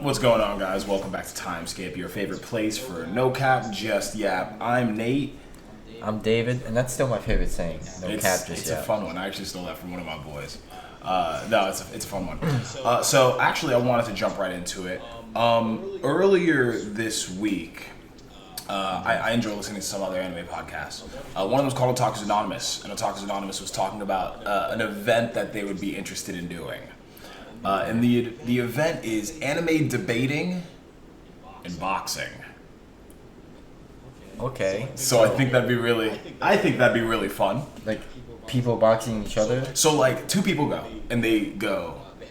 What's going on, guys? Welcome back to Timescape, your favorite place for no cap, just yap. I'm Nate. I'm David, and that's still my favorite saying. No cap, just It's yap. a fun one. I actually stole that from one of my boys. No, it's a fun one. So actually, I wanted to jump right into it. Earlier this week, I enjoy listening to some other anime podcasts. One of them was called Otakus Anonymous, and Otakus Anonymous was talking about an event that they would be interested in doing. And the event is anime debating and boxing. Okay. So I think that'd be really fun. Like, people boxing each other? So like two people go and they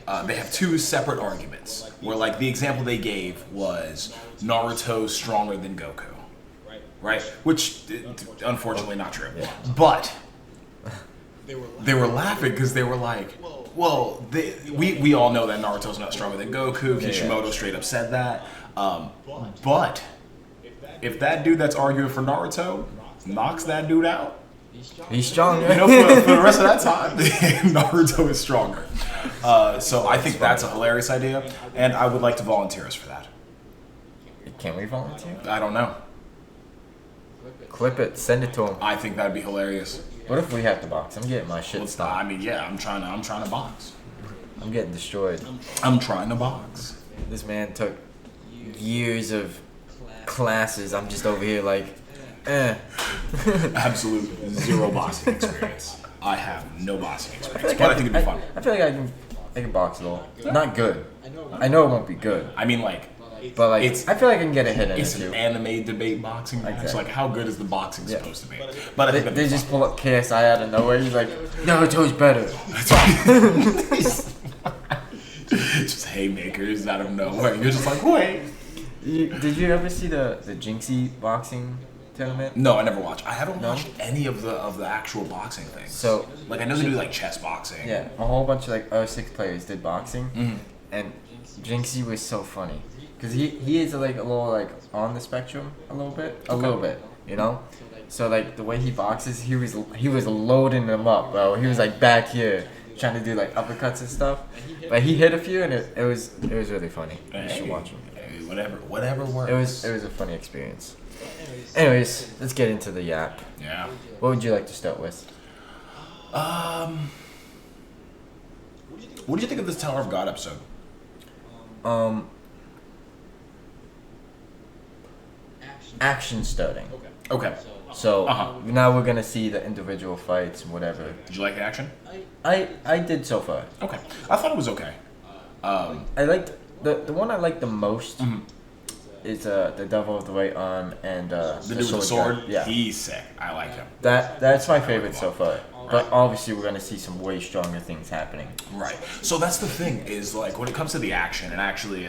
have two separate arguments where like the example they gave was Naruto's stronger than Goku. Right? Which unfortunately not true. Yeah. But they were laughing because they were like, well, we all know that Naruto's not stronger than Goku. Kishimoto straight up said that. But if that dude that's arguing for Naruto knocks that dude out, He's strong, you know, for the rest of that time, Naruto is stronger. So I think that's a hilarious idea, and I would like to volunteer us for that. Can we volunteer? I don't know. Clip it, send it to him. I think that'd be hilarious. What if we have to box? I'm getting my shit I stopped. mean, yeah, I'm trying to box. I'm getting destroyed. I'm trying to box. This man took years of classes. I'm just over here like, Absolute zero boxing experience. I have no boxing experience, but I think it'd be fun. I feel like I can box a little. Not good. I know it won't be good. I mean, like, But like, It's- I feel like I can get a hit in it's it an too. anime debate boxing match. Exactly. Like, how good is the boxing Yeah. supposed to be? But I think that'd They be just fun. pull up KSI out of nowhere. He's like, Naruto's better. Just haymakers out of nowhere. You're just like, wait. Did you ever see the Jinxie boxing tournament? No, I never watched. I haven't No? watched any of the actual boxing things. So, like, I know they do like chess boxing. yeah, a whole bunch of like 6 players did boxing, Mhm. and Jinxie was so funny because he is like a little like on the spectrum a little bit, you know. So like the way he boxes, he was loading them up, bro. He was like back here trying to do like uppercuts and stuff, but he hit a few, and it was really funny. You should watch him. Hey, whatever works. It was a funny experience. Anyways, let's get into the yap. Yeah. What would you like to start with? What did you think of this Tower of God episode? Action starting. Okay. So Uh-huh. now we're gonna see the individual fights and whatever. Did you like the action? I did so far. Okay. I thought it was okay. I liked the one I liked the most Mhm. is the Devil of the Right Arm and The dude with the sword? guy. Yeah, He's sick. I like him. that's my favorite so far. But obviously we're gonna see some way stronger things happening. Right. So that's the thing is like when it comes to the action, and actually,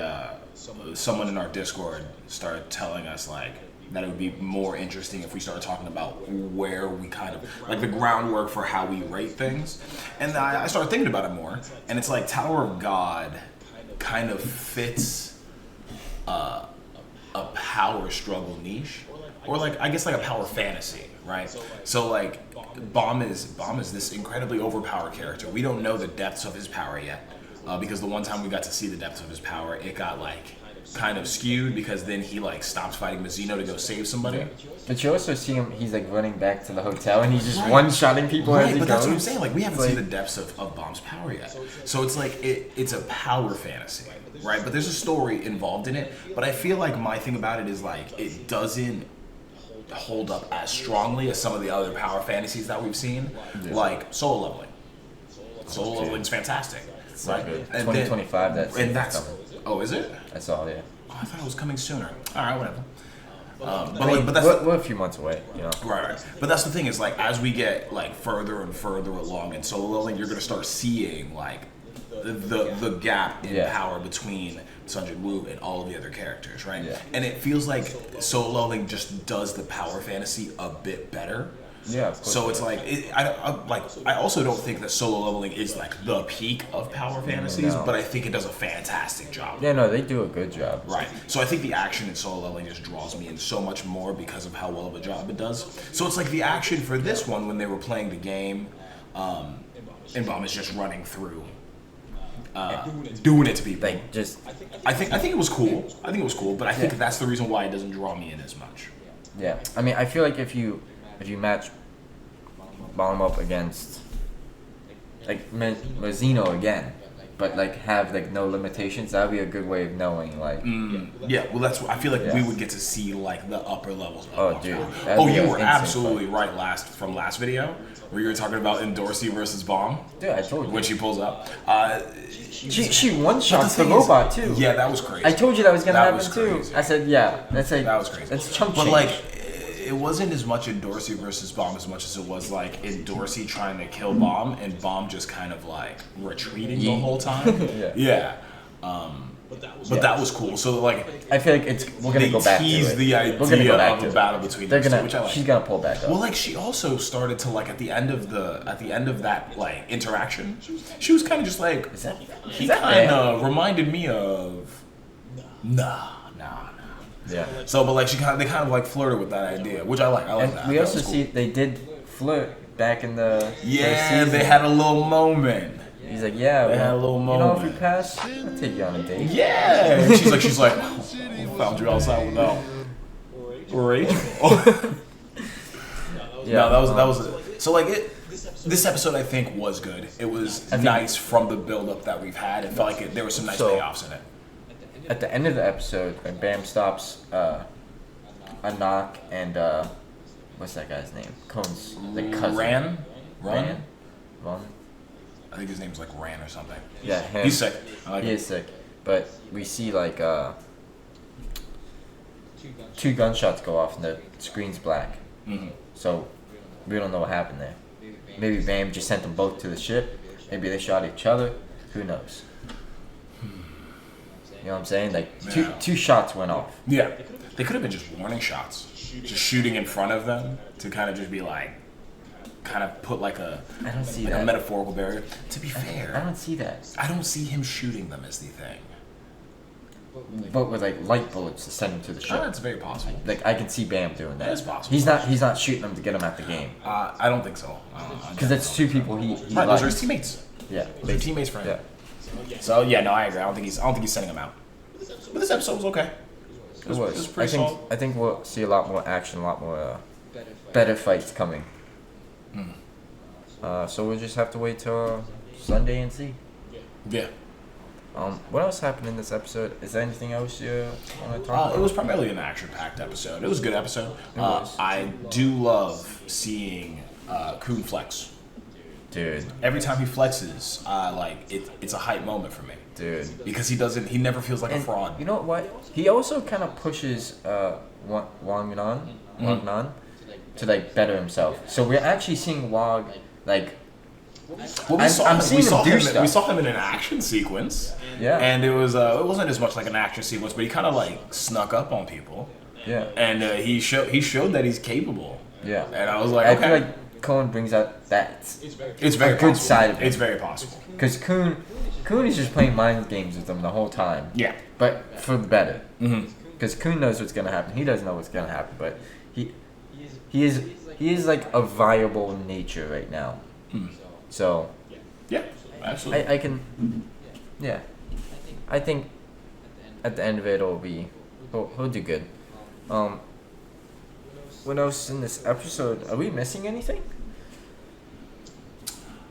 someone in our Discord started telling us like that it would be more interesting if we started talking about where we kind of like the groundwork for how we rate things. And I started thinking about it more, and it's like Tower of God kind of fits a power struggle niche, or like I guess like a power fantasy, right? So like Bomb is this incredibly overpowered character. We don't know the depths of his power yet, because the one time we got to see the depths of his power, it got like kind of skewed because then he like stops fighting Mizuno to go save somebody. But you also see him; he's like running back to the hotel, and he's just Right. one-shotting people as Right, he but goes. that's what I'm saying. Like we haven't It's seen the like- depths of Bomb's power yet. So it's like it's a power fantasy, right? But there's a story involved in it. But I feel like my thing about it is like it doesn't hold up as strongly as some of the other power fantasies that we've seen, like Solo Leveling. Solo Leveling's fantastic. So Right? good. And 2025. then, that's coming. oh, is it? That's all. Yeah. Oh, I thought it was coming sooner. All right, whatever. But I mean, like, but that's we're a few months away, you know. right. But that's the thing is like as we get like further and further along in Solo Leveling, you're gonna start seeing like the gap in Yeah. power between Sun Jin Woo and all of the other characters, right? Yeah. And it feels like Solo Leveling just does the power fantasy a bit better. Yeah. Of course So it it's is. like I also don't think that Solo Leveling is like the peak of power fantasies, No. but I think it does a fantastic job. Yeah, no, they do a good job. Right. So I think the action in Solo Leveling just draws me in so much more because of how well of a job it does. So it's like the action for this one when they were playing the game, and Bomb is just running through doing it to people. Like just I think it was cool. But I think that's the reason why it doesn't draw me in as much. yeah. I mean, I feel like if you match Bomb up against like Mazzino again, but like have like no limitations, that'd be a good way of knowing like. Yeah, well, that's what I feel like Yeah. we would get to see like the upper levels. Of Oh, Bob's dude, power. that'd Oh, be you an were insane absolutely right. Last video where you were talking about Dorsey versus Bomb Dude, I told you. when she pulls up. She one But shots the thing is- robot too. Yeah, that was crazy. I told you that was gonna That happen was too. crazy. I said yeah. That's like That was crazy. That's chump But change. like, it wasn't as much in Dorsey versus Bomb as much as it was like in Dorsey trying to kill Bomb and Bomb just kind of like retreating the whole time. Yeah. Yeah. But that was cool. So like, I feel like we're gonna they go back to teased it. the We're gonna idea go back of to a it. battle between They're these two, gonna. which I like. She's gonna pull back up. Well, like she also started to like at the end of that like interaction, she was kind of just like he that kind of reminded me of nah. Yeah. So, but like they kind of like flirted with that idea, which I like. I like And that. we That also was cool. see they did flirt back in the Yeah, season. they had a little moment. He's like, yeah, They had a well, little you know, if moment. you pass, I'll take you on a date. Yeah, and she's like, oh, found you outside without Rachel. Yeah, No, that was it. So like this episode I think was good. It was nice from the build up that we've had. It felt like there were some nice So- payoffs in it. At the end of the episode, when Bam stops Anak and what's that guy's name? Cone's the cousin. Ran? Ran? I think his name's like Ran or something. Yeah, him. He's sick. I like He him. is sick. But we see like 2 gunshots go off and the screen's black. Mhm. So we don't know what happened there. Maybe Bam just sent them both to the ship. Maybe they shot each other. Who knows? You know what I'm saying? Like Yeah. two shots went off. Yeah, they could have been just warning shots, just shooting in front of them to kind of just be like, kind of put like a I don't see like that. a metaphorical barrier. To be I fair, don't see that. I don't see him shooting them as the thing. But with like light bullets to send them to the ship. That's very possible. Like I can see Bam doing that. That is possible. He's not shooting them to get them at the game. I don't think so. Because it's 2 people he Right, those are likes. his teammates. Yeah. Those are teammates for him. Yeah. So yeah, no, I agree. I don't think he's sending them out. But this episode was okay. It was I pretty think solid. I think we'll see a lot more action, a lot more better fights coming. So we'll just have to wait till Sunday and see. Yeah. What else happened in this episode? Is there anything else you want to talk about? It was primarily an action-packed episode. It was a good episode. was. I do love seeing Kun flex. Dude, Every time he flexes, it's a hype moment for me dude. because he never feels like a And fraud. you know what? He also kind of pushes Wang Nan to like better himself. So we're actually seeing Wang like Well, I'm seeing him do we stuff. saw him in an action sequence. Yeah. And it wasn't as much like an action sequence, but he kind of like snuck up on people, yeah. and he showed that he's capable. Yeah. And I was like, I okay, feel like Cohen brings out that it's very a good possible. side of him. It's very possible. because Coon is just playing mind games with them the whole time. Yeah. But for the better. Mm-hmm. Because Coon knows what's gonna happen. He doesn't know what's gonna happen, but he is like a viable nature right now. So Yeah. Absolutely. I can, yeah. I think at the end of it, he'll do good. What else in this episode? Are we missing anything?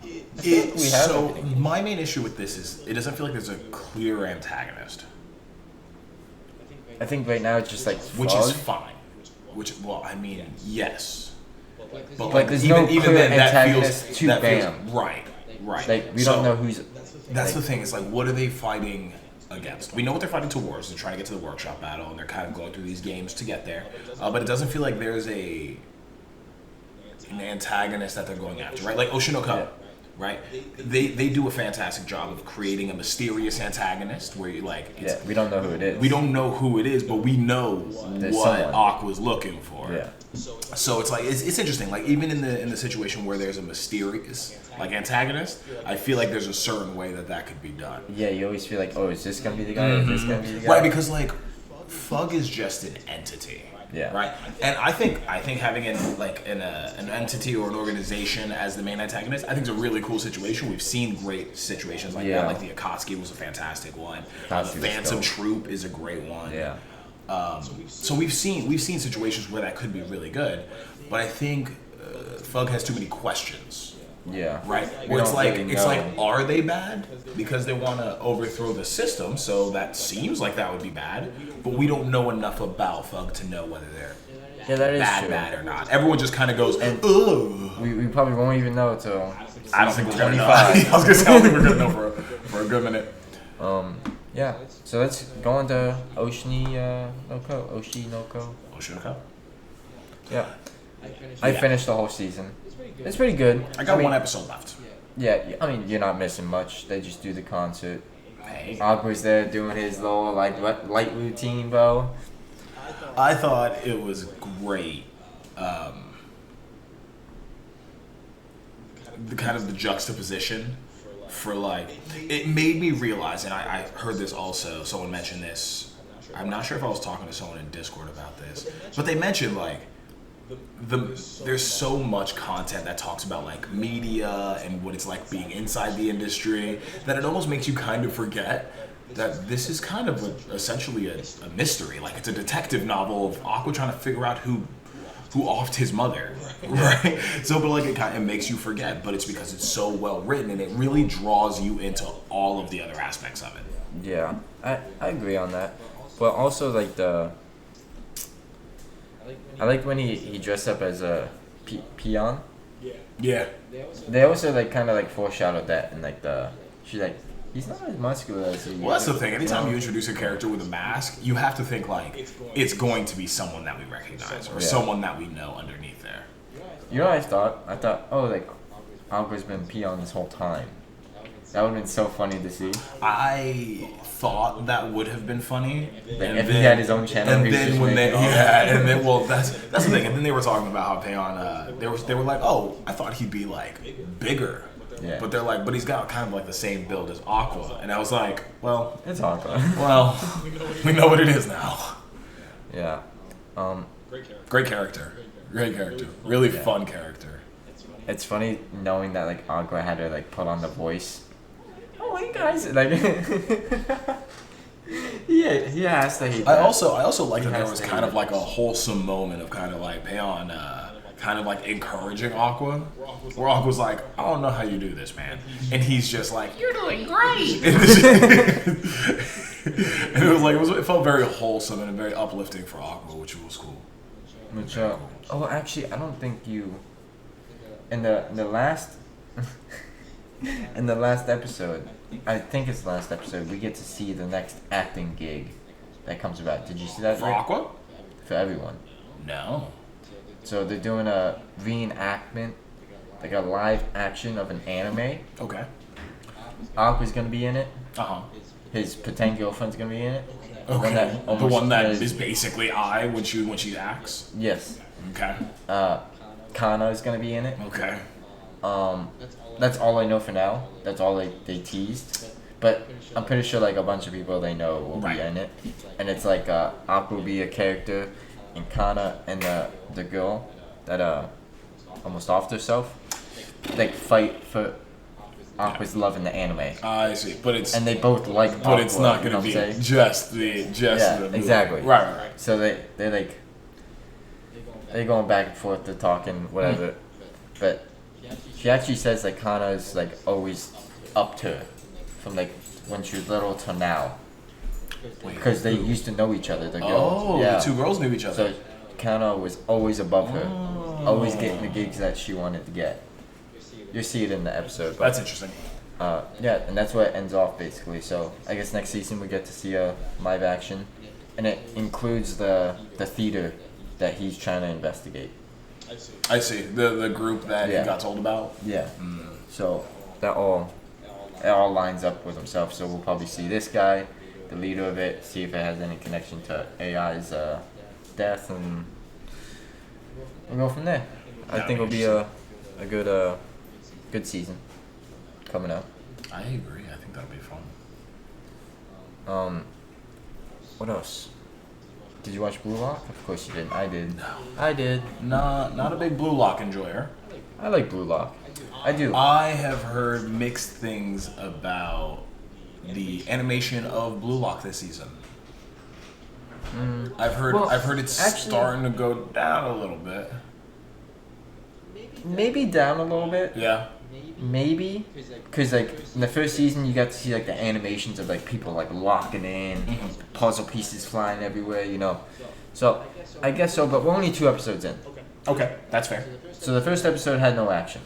I feel like we have So everything. my main issue with this is it doesn't feel like there's a clear antagonist, I think right now it's just like which is Frog. fine. I mean, yes, but Like, there's no clear then, antagonist to that feels Bam. right. Like we So, don't know who's. That's like, the thing. It's like, what are they fighting against? We know what they're fighting towards. They're trying to get to the workshop battle, and they're kind of going through these games to get there. But it doesn't feel like there's an antagonist that they're going after, right? Like Oshinoka, Yeah. right? They do a fantastic job of creating a mysterious antagonist where you like. It's, Yeah, we don't know who it is. We don't know who it is, but we know There's what someone. Aqua's looking for. Yeah. So it's like it's interesting. Like even in the situation where there's a mysterious like antagonist, I feel like there's a certain way that could be done. Yeah, you always feel like, oh, is this gonna be the guy? Is this gonna be the guy? Right, because like Fug is just an entity. Yeah. Right. And I think having an entity or an organization as the main antagonist, I think is a really cool situation. We've seen great situations like that. Like the Akatsuki was a fantastic one. The Phantom Troop is a great one. Yeah. So we've seen situations where that could be really good, but I think Fug has too many questions. Yeah. Right. Where it's like, are they bad because they want to overthrow the system? So that seems like that would be bad, but we don't know enough about Fug to know whether they're that is bad or not. Everyone just kind of goes, ugh. We probably won't even know until I don't think we're gonna know. I was gonna say I don't think we're gonna know for a good minute. Yeah. So let's go into Oshinoko. Oshinoko. Yeah. I finished the whole season. It's pretty good. I got one episode left. Yeah, I mean, you're not missing much. They just do the concert. Hey. Aqua's there doing his little light routine, bro. I thought it was great. The kind of the juxtaposition for it made me realize, and I heard this also. Someone mentioned this. I'm not sure if I was talking to someone in Discord about this, but they mentioned there's so much content that talks about media and what it's like being inside the industry that it almost makes you kind of forget that this is kind of essentially a mystery. It's a detective novel of Aqua trying to figure out who offed his mother, right? So, but it makes you forget, but it's because it's so well written and it really draws you into all of the other aspects of it. Yeah, I agree on that, but also I like when he dressed up as a peon. Yeah. They also kind of foreshadowed that in she's he's not as muscular as he. Well, that's the thing. Anytime you introduce a character with a mask, you have to think it's going to be someone that we recognize or someone that we know underneath there. You know what I thought? I thought, Aqua's been peon this whole time. That would have been so funny to see. I thought that would have been funny. If he had his own channel. And then when that's the thing. And then they were talking about how Peon, they were like, oh, I thought he'd be bigger. Yeah. But they're but he's got kind of the same build as Aqua. And I was like, well, it's Aqua. Well, we know what it is now. Yeah. Great character. Really fun character. It's funny knowing that Aqua had to put on the voice. Oh, hey guys! He has to hate that. I also like that there was kind of a wholesome moment of kind of Peon kind of encouraging Aqua, where Aqua's like, I don't know how you do this, man, and he's just you're doing great. And it felt very wholesome and very uplifting for Aqua, which was cool. Actually, I don't think you. In the last in the last episode, I think it's the last episode, we get to see the next acting gig that comes about. Did you see that? For Aqua? For everyone. No. So they're doing a reenactment, a live action of an anime. Okay. Aqua's gonna be in it. His pretend girlfriend's gonna be in it. Okay. The one that is basically when she acts. Yes. Okay. Kana is gonna be in it. Okay. That's all I know for now. That's all they teased. But I'm pretty sure a bunch of people they know will be in it. And it's Aqua will be a character, and Kana and the girl that almost offed herself, fight for Aqua's love in the anime. I see, but it's and they both like Aqua. But it's not gonna be just the movie. Exactly. Right. So they're going back and forth, they're talking whatever, but she actually says Kana is always up to her from when she was little to now, because they used to know each other. The girls. Oh, the two girls knew each other. So Kana was always above her, always getting the gigs that she wanted to get. You'll see it in the episode. But, that's interesting. Yeah, and that's where it ends off basically. So I guess next season we get to see a live action, and it includes the theater that he's trying to investigate. I see. The group that he got told about? Yeah. So it all lines up with himself. So we'll probably see this guy, the leader of it, see if it has any connection to AI's death, and we'll go from there. I think it'll be a good season coming up. I agree. I think that'll be fun. What else? Did you watch Blue Lock? Of course you didn't. I did. No. I did. Not a big Blue Lock enjoyer. I like Blue Lock. I do. I have heard mixed things about the animation of Blue Lock this season. I've heard it's actually, starting to go down a little bit. Maybe down a little bit. Yeah. Maybe, because like in the first season you got to see like the animations of like people like locking in, puzzle pieces flying everywhere, you know. So I guess so, but we're only 2 episodes in. Okay, that's fair. So the first episode had no action.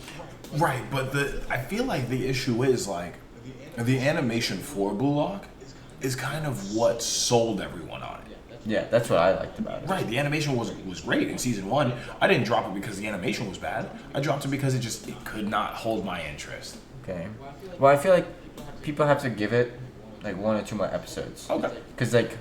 Right, but I feel like the issue is like the animation for Blue Lock is kind of what sold everyone on it. Yeah, that's what I liked about it. Right, the animation was great in season 1. I didn't drop it because the animation was bad. I dropped it because it could not hold my interest. Okay. Well, I feel like people have to give it like 1 or 2 more episodes. Okay. Because like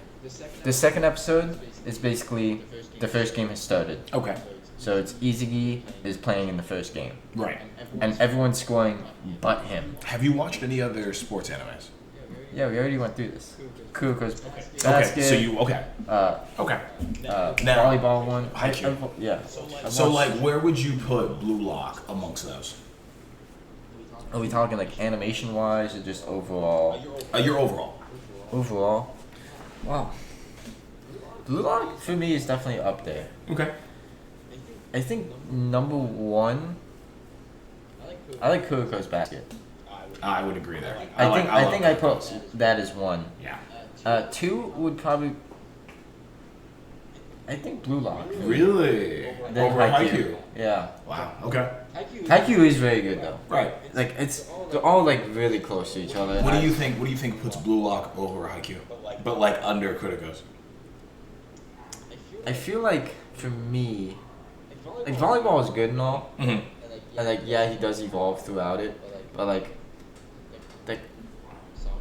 the second episode is basically the first game has started. Okay. So it's Izugi is playing in the first game. Right. And everyone's scoring but him. Have you watched any other sports animes? Yeah, we already went through this. Kuroko's basket. Okay, so you okay. Okay. Now- Volleyball one. Haikyuu. Yeah. I So watched- like where would you put Blue Lock amongst those? are we talking like animation wise or just overall? Your overall. Overall, wow. Blue Lock for me is definitely up there. Okay. I think number 1. I like Kuroko's basket. I would agree there. I think I love put that as 1. Yeah. 2 would probably. I think Blue Lock. Really? Then Over Haikyuu. Yeah. Wow. Okay. Haikyuu is very good though. Right. Like they're all like really close to each other. What do you think? What do you think puts Blue Lock over Haikyuu, but like under Criticos? I feel like for me, like volleyball is good and all, Mm-hmm. and like yeah, he does evolve throughout it, but like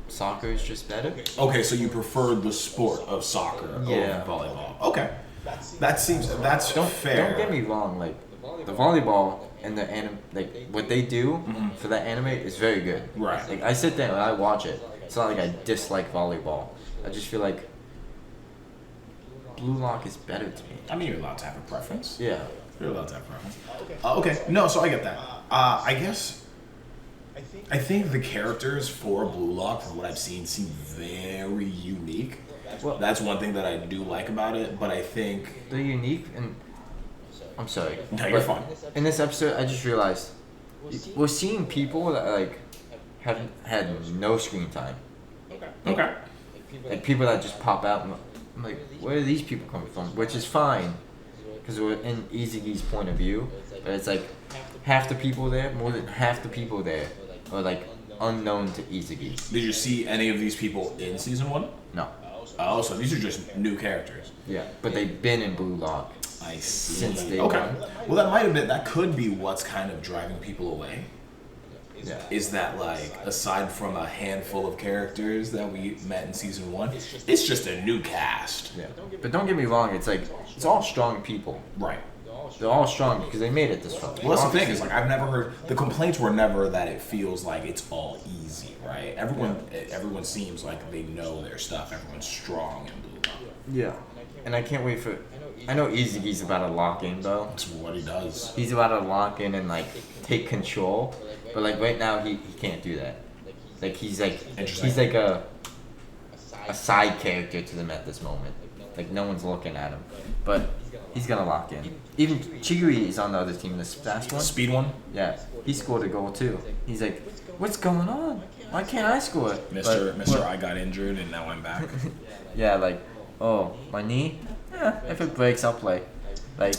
soccer is just better. Okay, so you prefer the sport of soccer Yeah. over volleyball. Okay. That's fair. Don't get me wrong, like the volleyball and the like what they do for that anime is very good. Right. Like I sit there and I watch it. It's not like I dislike volleyball. I just feel like Blue Lock is better to me. I mean, you're allowed to have a preference. Yeah. You're allowed to have a preference. Okay. No, so I get that. I guess. I think the characters for Blue Lock, from what I've seen, seem very unique. Well, That's one thing that I do like about it, but I think. they're unique and I'm sorry. No, you're but fine. In this episode, I just realized we're seeing people that like have had no screen time. Okay. Like people that just pop out. And I'm like, where are these people coming from? Which is fine, because we're in Izugi's point of view. But it's like half the people there, more than half the people there, are like unknown to Izugi. Did you see any of these people in season 1? No. Oh, so these are just new characters. Yeah, but they've been in Blue Lock. I see. Since day Okay. one. Well, that could be what's kind of driving people away. Yeah. Is that like aside from a handful of characters that we met in season 1, it's just a new cast. Yeah. But don't get me wrong, it's like it's all strong people. Right. They're all strong because they made it this far. Well, that's the thing is like I've never heard the complaints were never that it feels like it's all easy, right? Everyone seems like they know their stuff. Everyone's strong in Blue Lock. Yeah. And I can't wait for. I know Izugi's about to lock in though. That's what he does. He's about to lock in and like take control, but like right now he can't do that. Like he's like a side character to them at this moment. Like no one's looking at him, but he's gonna lock in. Even Chiguri is on the other team. This fast one. Speed one, Yeah, he scored a goal too. He's like, what's going on? Why can't I score? Mister. But- I got injured and now I'm back. Yeah, like, oh, my knee? Yeah, if it breaks, I'll play. Like,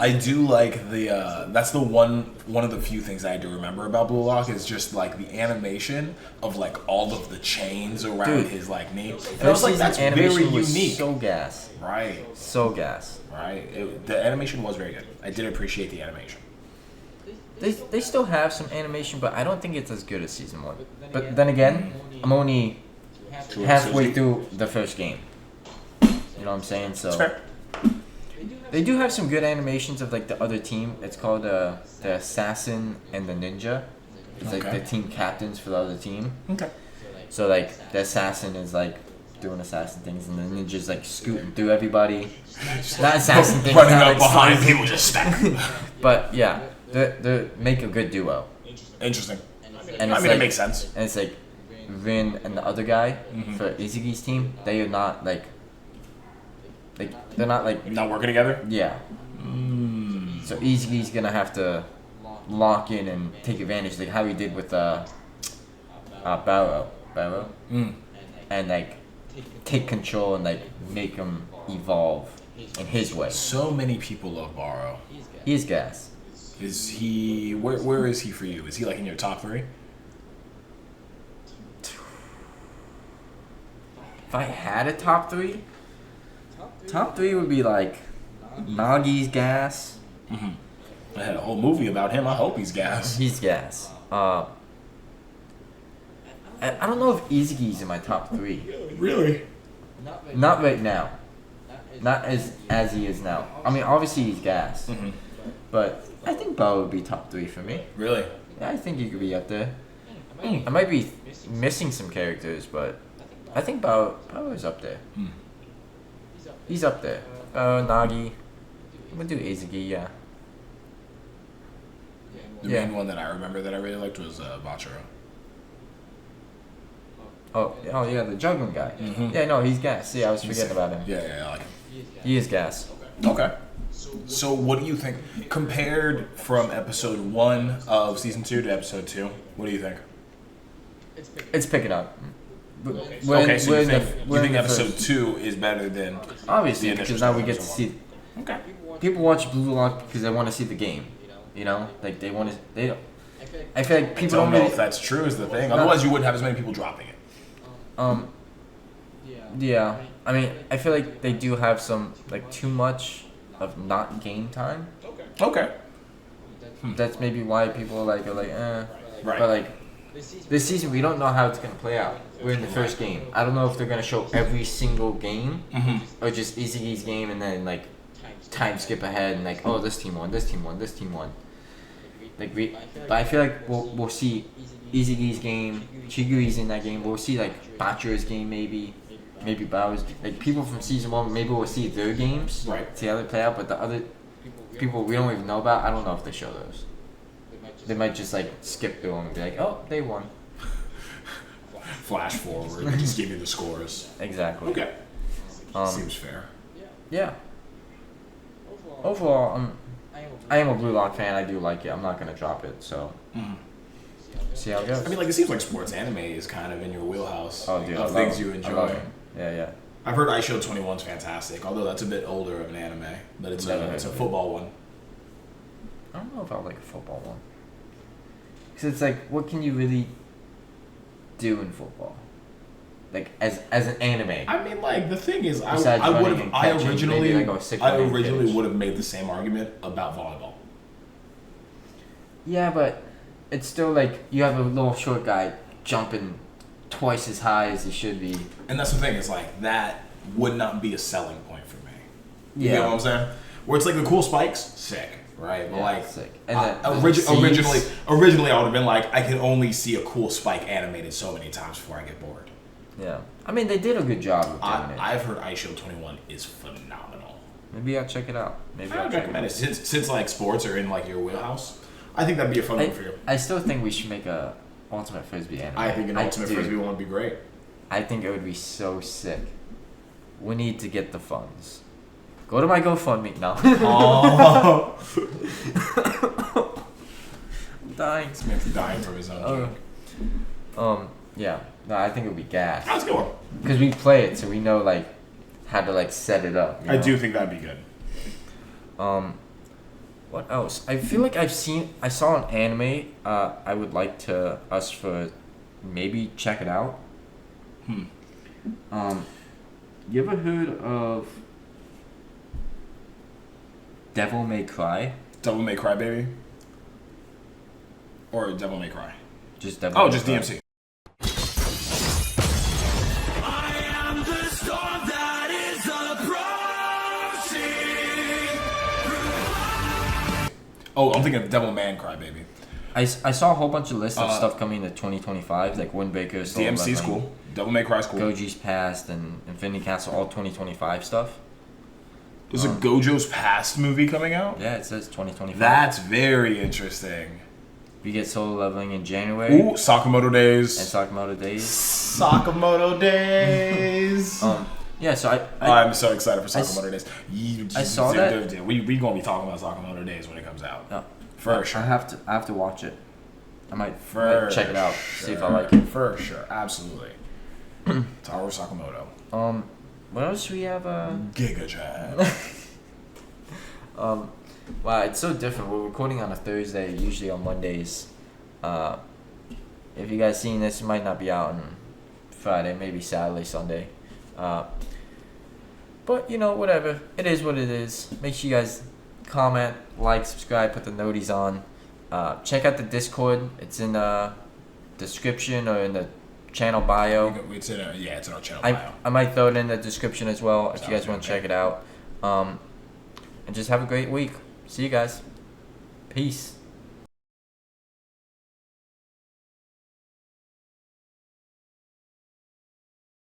I do like the. That's the one of the few things I do remember about Blue Lock is just like the animation of like all of the chains around Dude. his like knee. And I first was like, season that's animation very was unique. so gas. Right. So gas. Right. The animation was very good. I did appreciate the animation. They still have some animation, but I don't think it's as good as season 1. But then again, I'm only halfway through the first game. You know what I'm saying? So It's fair. they do have some good animations of like the other team. It's called the assassin and the ninja. It's like Okay. the team captains for the other team. Okay. So like the assassin is like doing assassin things, and then just like scooting through everybody. Not assassin things, Running not up like behind slicing. people, just stack. But yeah, they make a good duo. Interesting. And I it's mean, like, it makes sense. And it's like Rin and the other guy for Izugi's team. They are not like they're not like Not working together. yeah. So Izugi's gonna have to lock in and take advantage, like how he did with Barrow, and like take control and like make him evolve in his way. So many people love Barrow. He's gas. Is he? Where is he for you? Is he like in your top 3? If I had a top 3 would be like Nagi's gas. I had a whole movie about him. I hope he's gas. He's gas. I don't know if Izugi's in my top 3. Really? Not right now. Not as he is now. I mean, obviously he's gas. But I think Bao would be top 3 for me. Really? Yeah, I think he could be up there. I might be missing some characters, but I think Bao is up there. He's up there. Nagi. I'm gonna do Izugi, yeah. The main one that I remember that I really liked was Bachiro. Oh yeah, the juggling guy. Yeah, no, he's gas. See, I was forgetting about him. Yeah, I like him. He is gas. Okay. So what do you think, compared from episode 1 of season 2 to episode 2? What do you think? It's picking up. Okay, so you think episode 2 is better than obviously the because initial now we get to episode see. Okay. People watch Blue Lock because they want to see the game. You know, like they want to. They don't. I feel like people Don't don't know really. if that's true is the thing. Otherwise, you wouldn't have as many people dropping it. Yeah. I mean, I feel like they do have some like too much of not game time. Okay. That's maybe why people are like eh. Right. But like this season, we don't know how it's gonna play out. We're in the first game. I don't know if they're gonna show every single game or just Izugi's game and then like time skip ahead and like this team won, this team won, this team won. Like but I feel like we'll see Izugi's game, Chigui's in that game. We'll see like Bachiro's game maybe Bao's. Like people from season 1, maybe we'll see their games. Right. See how they play out. But the other people we don't even know about, I don't know if they show those. They might just like skip through them and be like, oh, they won. Flash forward, and just give you the scores. Exactly. Okay. Seems fair. Yeah. Overall, I am a Blue Lock fan. I do like it. I'm not gonna drop it. So see how it goes. I mean, like, it seems like sports anime is kind of in your wheelhouse. Oh, dude, I of love things it. you I enjoy. love it. Yeah. I've heard iShow 21's fantastic, although that's a bit older of an anime, but it's Never a heard of it. football one. I don't know if I like a football one. Cause it's like, what can you really do in football? Like as an anime. I mean, like, the thing is, Besides I would running have, and I catching, originally, maybe like a 6-man catch. would have made the same argument about volleyball. Yeah, but it's still like you have a little short guy jumping twice as high as he should be. And that's the thing, is like, that would not be a selling point for me. You Yeah. know what I'm saying? Where it's like the cool spikes, sick, right? But Yeah, like, sick. And the originally I would have been like, I can only see a cool spike animated so many times before I get bored. Yeah. I mean, they did a good job of doing it. I've heard iShow 21 is phenomenal. Maybe I'll check it out. I would recommend it. Since like sports are in like your wheelhouse, I think that'd be a fun one for you. I still think we should make a Ultimate Frisbee anime. I think an Ultimate do. Frisbee one would be great. I think it would be so sick. We need to get the funds. Go to my GoFundMe. No. Oh. I'm dying. This man's dying from his own joke. Yeah. No, I think it would be gas. Let's go. Because we play it, so we know like how to like set it up. You I know? do think that'd be good. What else? I feel like I saw an anime. I would like to us for maybe check it out. You ever heard of Devil May Cry? Devil May Cry, baby. Or Devil May Cry. Just Devil. Oh, May just Cry. DMC. Oh, I'm thinking of Devil Man Cry, baby. I saw a whole bunch of lists of Uh, stuff coming to 2025, like Windbreaker, Soul DMC's Leveling, cool. Devil May Cry's cool. Goji's Past, and Infinity Castle, all 2025 stuff. There's a Gojo's Past movie coming out. Yeah, it says 2025. That's very interesting. We get Solo Leveling in January. Ooh, Sakamoto Days. And Sakamoto Days. Sakamoto Days. Yeah, so I'm so excited for Sakamoto Days. I saw that. We gonna be talking about Sakamoto Days when it comes out. Oh, For sure. I have to watch it. I might For check it out, sure. see if I like it. For sure, absolutely. Tower of Sakamoto. What else do we have? Giga Chan. Wow, it's so different. We're recording on a Thursday, usually on Mondays. If you guys seen this, it might not be out on Friday, maybe Saturday, Sunday. But you know, whatever. It is what it is. Make sure you guys comment, like, subscribe, put the noties on. Check out the Discord. It's in the description or in the channel bio. It's in our channel bio. I might throw it in the description as well if you guys Sounds want to good, check it out. And just have a great week. See you guys. Peace.